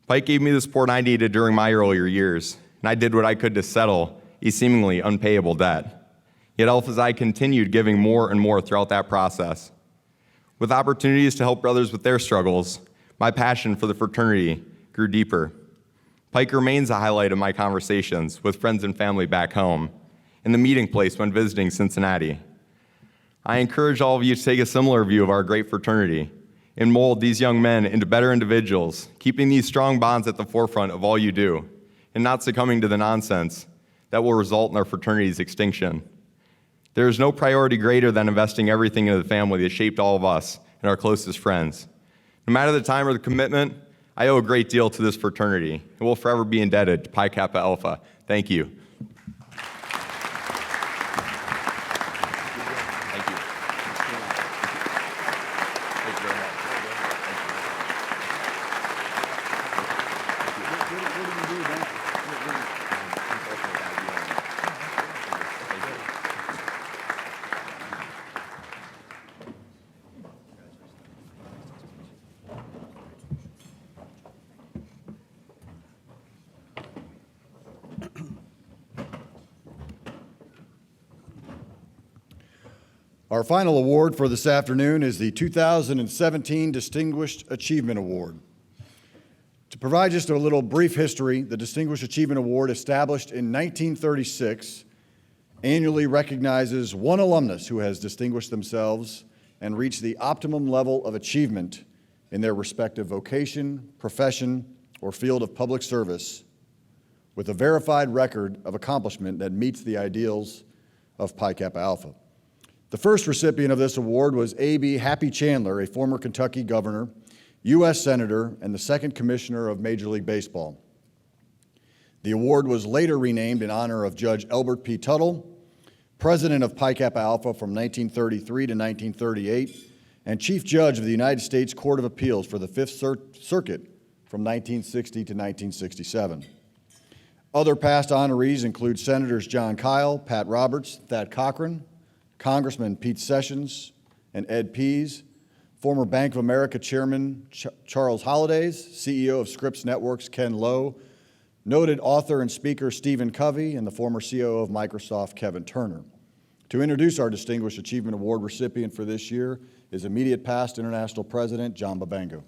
Pike gave me the support I needed during my earlier years, and I did what I could to settle a seemingly unpayable debt. Yet Alpha Xi continued giving more and more throughout that process. With opportunities to help brothers with their struggles, my passion for the fraternity grew deeper. Pike remains a highlight of my conversations with friends and family back home, and the meeting place when visiting Cincinnati. I encourage all of you to take a similar view of our great fraternity and mold these young men into better individuals, keeping these strong bonds at the forefront of all you do, and not succumbing to the nonsense that will result in our fraternity's extinction. There is no priority greater than investing everything into the family that shaped all of us and our closest friends. No matter the time or the commitment, I owe a great deal to this fraternity, and will forever be indebted to Pi Kappa Alpha. Thank you. Our final award for this afternoon is the 2017 Distinguished Achievement Award. To provide just a little brief history, the Distinguished Achievement Award, established in 1936, annually recognizes one alumnus who has distinguished themselves and reached the optimum level of achievement in their respective vocation, profession, or field of public service, with a verified record of accomplishment that meets the ideals of Pi Kappa Alpha. The first recipient of this award was A.B. Happy Chandler, a former Kentucky governor, U.S. Senator, and the second commissioner of Major League Baseball. The award was later renamed in honor of Judge Elbert P. Tuttle, president of Pi Kappa Alpha from 1933 to 1938, and chief judge of the United States Court of Appeals for the Fifth Circuit from 1960 to 1967. Other past honorees include Senators John Kyle, Pat Roberts, Thad Cochran, Congressman Pete Sessions and Ed Pease, former Bank of America Chairman Charles Hollidays, CEO of Scripps Networks Ken Lowe, noted author and speaker Stephen Covey, and the former CEO of Microsoft Kevin Turner. To introduce our Distinguished Achievement Award recipient for this year is immediate past International President John Bobango.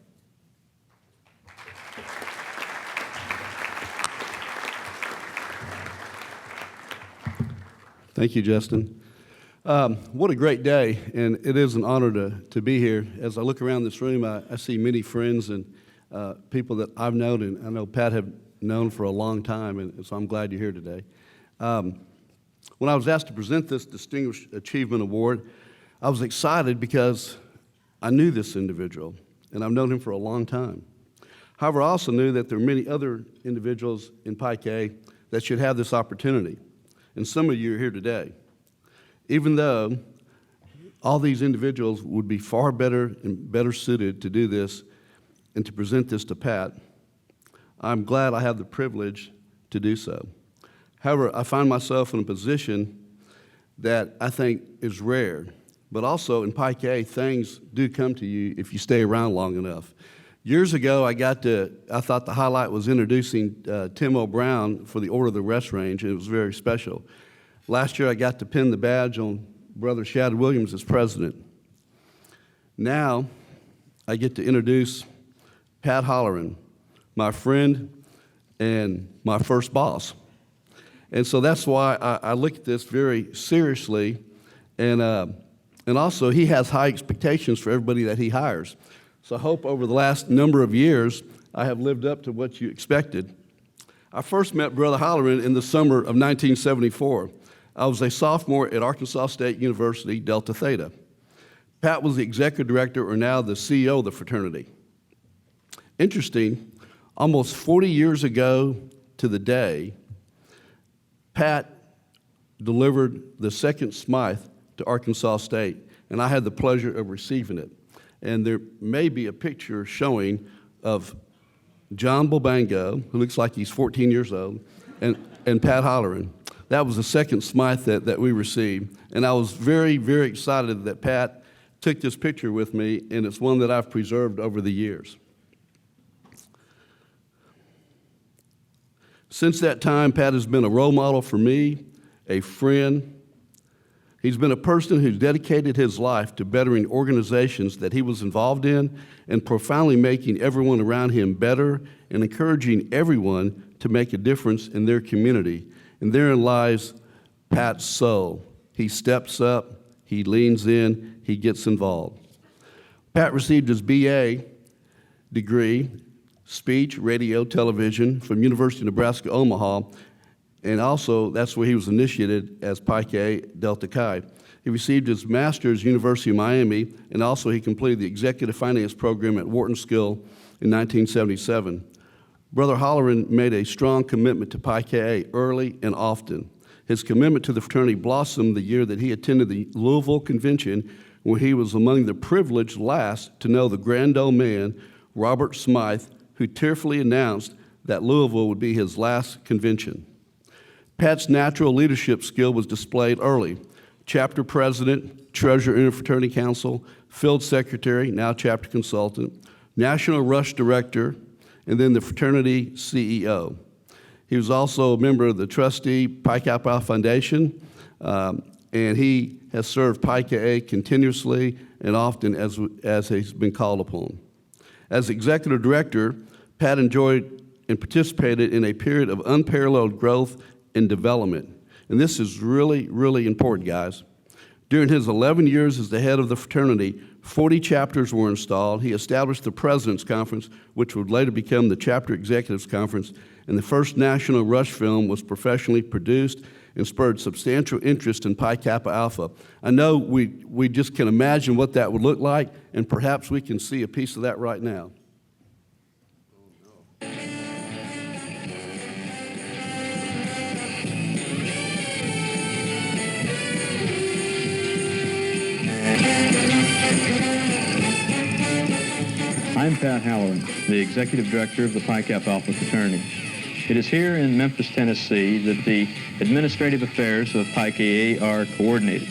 Thank you, Justin. What a great day, and it is an honor to be here. As I look around this room, I see many friends and people that I've known, and I know Pat have known for a long time, and so I'm glad you're here today. When I was asked to present this Distinguished Achievement Award, I was excited because I knew this individual, and I've known him for a long time. However, I also knew that there are many other individuals in Pi K that should have this opportunity, and some of you are here today. Even though all these individuals would be far better and better suited to do this and to present this to Pat, I'm glad I have the privilege to do so. However, I find myself in a position that I think is rare, but also in Pi K, things do come to you if you stay around long enough. Years ago, I thought the highlight was introducing Tim O'Brown for the Order of the Rest Range, and it was very special. Last year, I got to pin the badge on Brother Shad Williams as president. Now, I get to introduce Pat Halloran, my friend and my first boss. And so that's why I look at this very seriously, and also he has high expectations for everybody that he hires. So I hope over the last number of years, I have lived up to what you expected. I first met Brother Halloran in the summer of 1974. I was a sophomore at Arkansas State University, Delta Theta. Pat was the executive director, or now the CEO of the fraternity. Interesting, almost 40 years ago to the day, Pat delivered the second Smythe to Arkansas State, and I had the pleasure of receiving it. And there may be a picture showing of John Bobango, who looks like he's 14 years old, and Pat Halloran. That was the second Smythe that we received. And I was very, very excited that Pat took this picture with me, and it's one that I've preserved over the years. Since that time, Pat has been a role model for me, a friend. He's been a person who's dedicated his life to bettering organizations that he was involved in and profoundly making everyone around him better and encouraging everyone to make a difference in their community. And therein lies Pat's soul. He steps up, he leans in, he gets involved. Pat received his BA degree, speech, radio, television from University of Nebraska, Omaha, and also that's where he was initiated as Pi K Delta Chi. He received his master's University of Miami, and also he completed the executive finance program at Wharton School in 1977. Brother Halloran made a strong commitment to Pi Ka early and often. His commitment to the fraternity blossomed the year that he attended the Louisville Convention, where he was among the privileged last to know the grand old man, Robert Smythe, who tearfully announced that Louisville would be his last convention. Pat's natural leadership skill was displayed early. Chapter president, treasurer in a fraternity council, field secretary, now chapter consultant, national rush director, and then the fraternity CEO. He was also a member of the trustee Pi Kappa Alpha Foundation, and he has served Pi Ka continuously and often as he's been called upon. As executive director, Pat enjoyed and participated in a period of unparalleled growth and development. And this is really, really important, guys. During his 11 years as the head of the fraternity, 40 chapters were installed. He established the President's Conference, which would later become the Chapter Executives Conference, and the first national Rush film was professionally produced and spurred substantial interest in Pi Kappa Alpha. I know we just can imagine what that would look like, and perhaps we can see a piece of that right now. I'm Pat Halloran, the Executive Director of the Pi Kappa Alpha Fraternity. It is here in Memphis, Tennessee that the administrative affairs of Pi Ka are coordinated.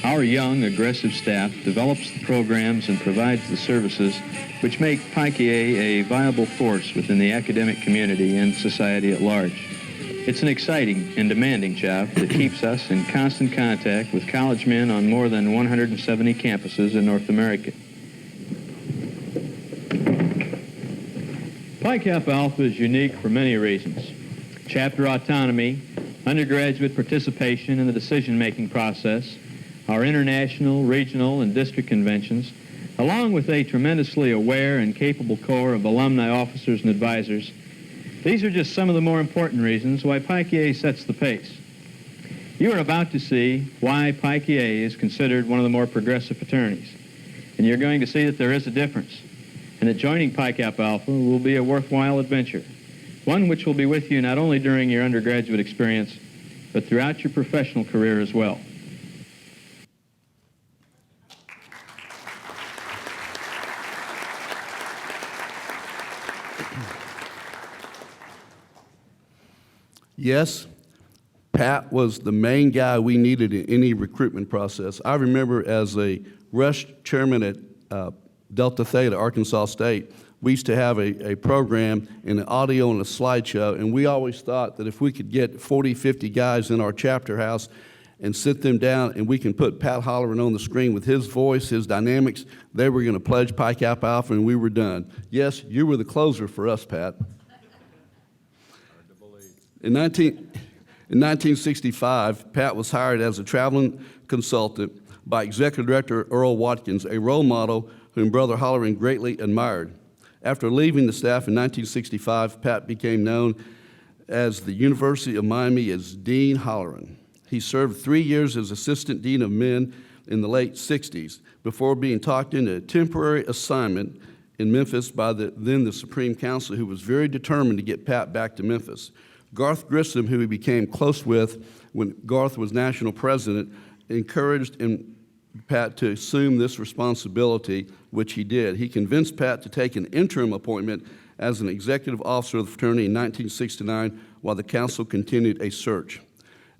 Our young, aggressive staff develops the programs and provides the services which make Pi Ka a viable force within the academic community and society at large. It's an exciting and demanding job that keeps us in constant contact with college men on more than 170 campuses in North America. Pi Kappa Alpha is unique for many reasons. Chapter autonomy, undergraduate participation in the decision-making process, our international, regional, and district conventions, along with a tremendously aware and capable corps of alumni officers and advisors. These are just some of the more important reasons why Pi Ka sets the pace. You are about to see why Pi Ka is considered one of the more progressive fraternities, and you're going to see that there is a difference, and that joining Pi Kappa Alpha will be a worthwhile adventure, one which will be with you not only during your undergraduate experience, but throughout your professional career as well. Yes, Pat was the main guy we needed in any recruitment process. I remember as a rush chairman at Delta Theta, Arkansas State, we used to have a program and an audio and a slideshow, and we always thought that if we could get 40, 50 guys in our chapter house and sit them down and we can put Pat Halloran on the screen with his voice, his dynamics, they were going to pledge Pi Kappa Alpha, and we were done. Yes, you were the closer for us, Pat. In 1965, Pat was hired as a traveling consultant by Executive Director Earl Watkins, a role model whom Brother Halloran greatly admired. After leaving the staff in 1965, Pat became known as the University of Miami as Dean Halloran. He served 3 years as Assistant Dean of Men in the late 60s before being talked into a temporary assignment in Memphis by the Supreme Council, who was very determined to get Pat back to Memphis. Garth Grissom, who he became close with when Garth was national president, encouraged Pat to assume this responsibility, which he did. He convinced Pat to take an interim appointment as an executive officer of the fraternity in 1969 while the council continued a search.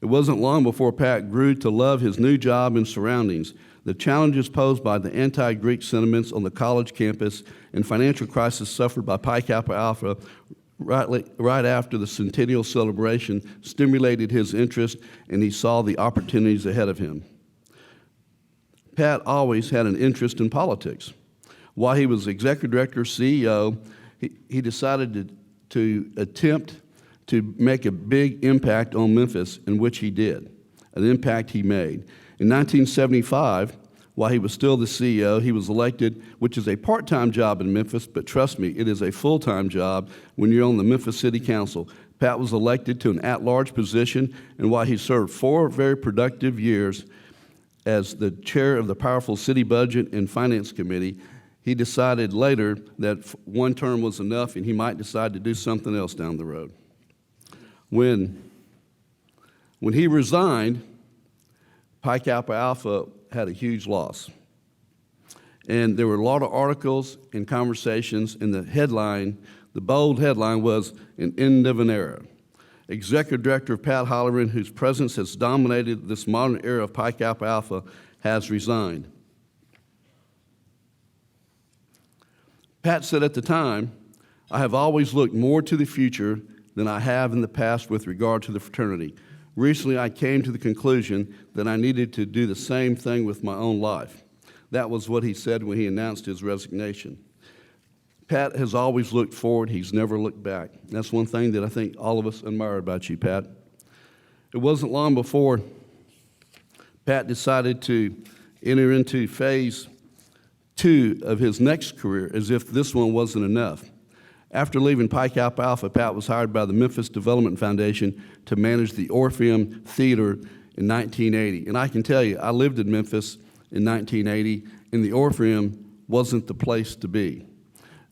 It wasn't long before Pat grew to love his new job and surroundings. The challenges posed by the anti-Greek sentiments on the college campus and financial crisis suffered by Pi Kappa Alpha right after the centennial celebration stimulated his interest, and he saw the opportunities ahead of him. Pat always had an interest in politics. While he was executive director, CEO, he decided to attempt to make a big impact on Memphis, in which he did, an impact he made. In 1975, while he was still the CEO, he was elected, which is a part-time job in Memphis, but trust me, it is a full-time job when you're on the Memphis City Council. Pat was elected to an at-large position, and while he served 4 very productive years as the chair of the powerful City Budget and Finance Committee, he decided later that one term was enough and he might decide to do something else down the road. When he resigned, Pi Kappa Alpha had a huge loss. And there were a lot of articles and conversations, and the bold headline was "An End of an Era." Executive Director Pat Halloran, whose presence has dominated this modern era of Pi Kappa Alpha, has resigned. Pat said at the time, "I have always looked more to the future than I have in the past with regard to the fraternity. Recently, I came to the conclusion that I needed to do the same thing with my own life." That was what he said when he announced his resignation. Pat has always looked forward. He's never looked back. That's one thing that I think all of us admire about you, Pat. It wasn't long before Pat decided to enter into phase 2 of his next career, as if this one wasn't enough. After leaving Pi Kappa Alpha, Pat was hired by the Memphis Development Foundation to manage the Orpheum Theater in 1980. And I can tell you, I lived in Memphis in 1980, and the Orpheum wasn't the place to be.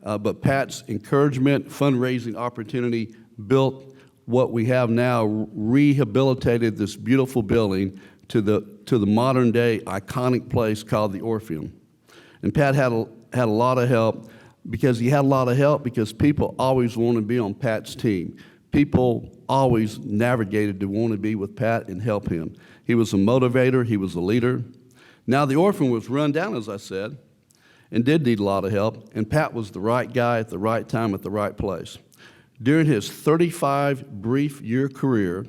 But Pat's encouragement, fundraising opportunity built what we have now, rehabilitated this beautiful building to the modern day iconic place called the Orpheum. And Pat had a lot of help because people always want to be on Pat's team. People always navigated to want to be with Pat and help him. He was a motivator. He was a leader. Now, the Orpheum was run down, as I said, and did need a lot of help, and Pat was the right guy at the right time at the right place. During his 35-brief-year career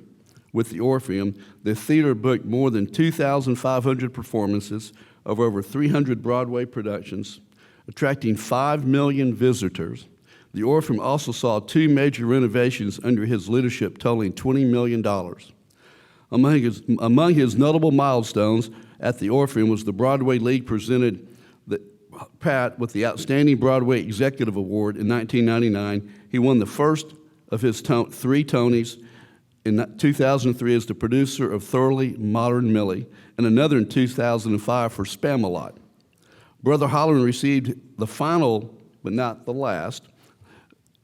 with the Orpheum, the theater booked more than 2,500 performances of over 300 Broadway productions, attracting 5 million visitors. The Orpheum also saw 2 major renovations under his leadership, totaling $20 million. Among his notable milestones at the Orpheum was the Broadway League presented Pat with the Outstanding Broadway Executive Award in 1999. He won the first of his 3 Tonys in 2003 as the producer of Thoroughly Modern Millie, and another in 2005 for Spamalot. Brother Halloran received the final, but not the last,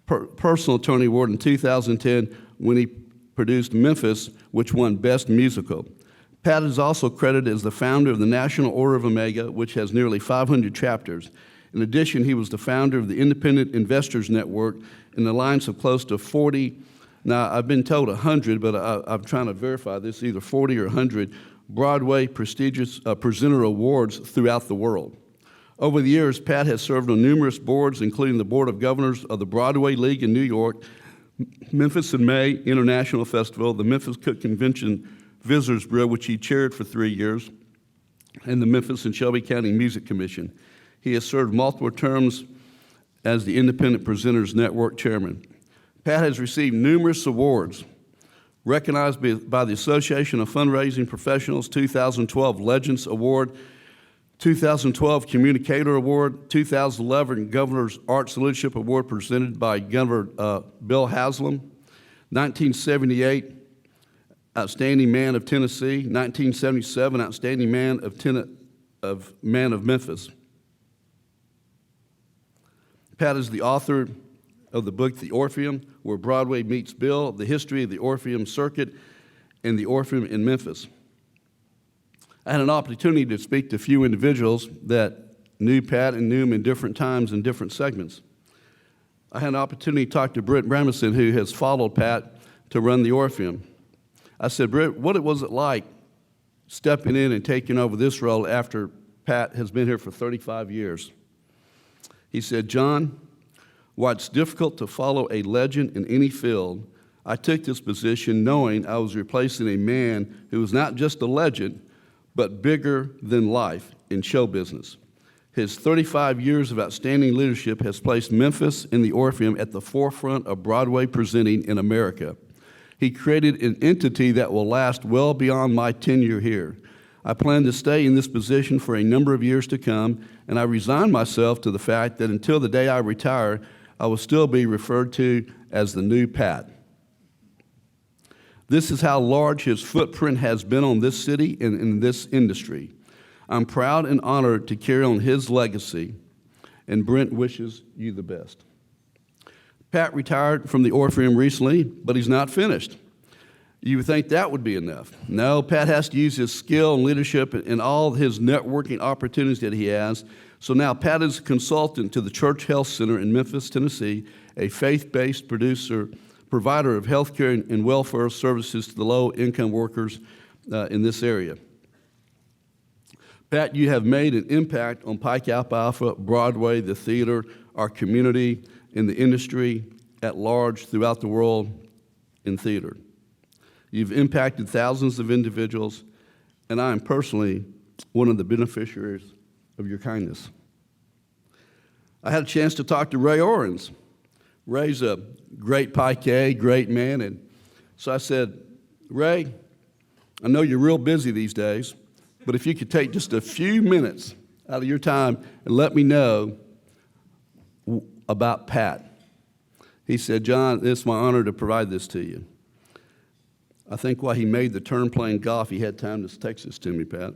personal Tony Award in 2010 when he produced Memphis, which won Best Musical. Pat is also credited as the founder of the National Order of Omega, which has nearly 500 chapters. In addition, he was the founder of the Independent Investors Network, an alliance of close to 40, now I've been told 100, but I'm trying to verify this, either 40 or 100 Broadway prestigious presenter awards throughout the world. Over the years, Pat has served on numerous boards, including the Board of Governors of the Broadway League in New York, Memphis in May International Festival, the Memphis Cook Convention Visitors Bureau, which he chaired for 3 years, and the Memphis and Shelby County Music Commission. He has served multiple terms as the Independent Presenters Network chairman. Pat has received numerous awards, recognized by the Association of Fundraising Professionals 2012 Legends Award, 2012 Communicator Award, 2011 Governor's Arts Leadership Award presented by Governor Bill Haslam, 1978 Outstanding Man of Tennessee, 1977 Outstanding Man of Memphis. Pat is the author of the book The Orpheum, Where Broadway Meets Bill, the history of the Orpheum Circuit and the Orpheum in Memphis. I had an opportunity to speak to a few individuals that knew Pat and knew him in different times and different segments. I had an opportunity to talk to Britt Bramison, who has followed Pat to run the Orpheum. I said, Britt, what was it like stepping in and taking over this role after Pat has been here for 35 years? He said, John, while it's difficult to follow a legend in any field, I took this position knowing I was replacing a man who was not just a legend, but bigger than life in show business. His 35 years of outstanding leadership has placed Memphis and the Orpheum at the forefront of Broadway presenting in America. He created an entity that will last well beyond my tenure here. I plan to stay in this position for a number of years to come, and I resign myself to the fact that until the day I retire, I will still be referred to as the new Pat. This is how large his footprint has been on this city and in this industry. I'm proud and honored to carry on his legacy, and Brent wishes you the best. Pat retired from the Orpheum recently, but he's not finished. You would think that would be enough. No, Pat has to use his skill and leadership and all his networking opportunities that he has. So now Pat is a consultant to the Church Health Center in Memphis, Tennessee, a faith-based provider of health care and welfare services to the low-income workers in this area. Pat, you have made an impact on Pi Kappa Alpha, Broadway, the theater, our community, and the industry at large throughout the world in theater. You've impacted thousands of individuals, and I am personally one of the beneficiaries of your kindness. I had a chance to talk to Ray Orens. Ray's a great Pi, great man, and so I said, Ray, I know you're real busy these days, but if you could take just a few minutes out of your time and let me know about Pat. He said, John, it's my honor to provide this to you. I think while he made the turn playing golf, he had time to text this to me, Pat.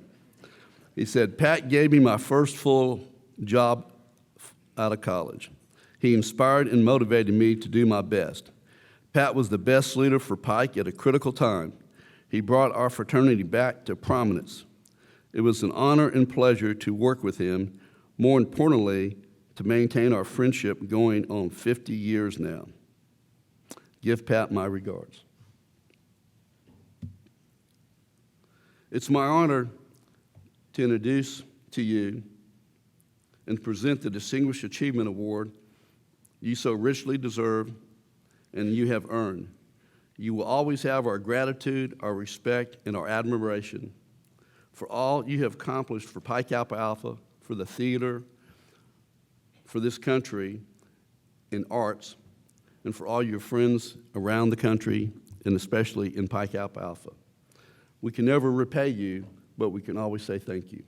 He said, Pat gave me my first full job out of college. He inspired and motivated me to do my best. Pat was the best leader for Pike at a critical time. He brought our fraternity back to prominence. It was an honor and pleasure to work with him, more importantly, to maintain our friendship going on 50 years now. Give Pat my regards. It's my honor to introduce to you and present the Distinguished Achievement Award you so richly deserve and you have earned. You will always have our gratitude, our respect, and our admiration for all you have accomplished for Pi Kappa Alpha, for the theater, for this country, in arts, and for all your friends around the country, and especially in Pi Kappa Alpha. We can never repay you, but we can always say thank you.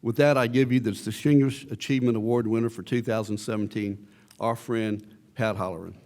With that, I give you the Distinguished Achievement Award winner for 2017, our friend Pat Halloran.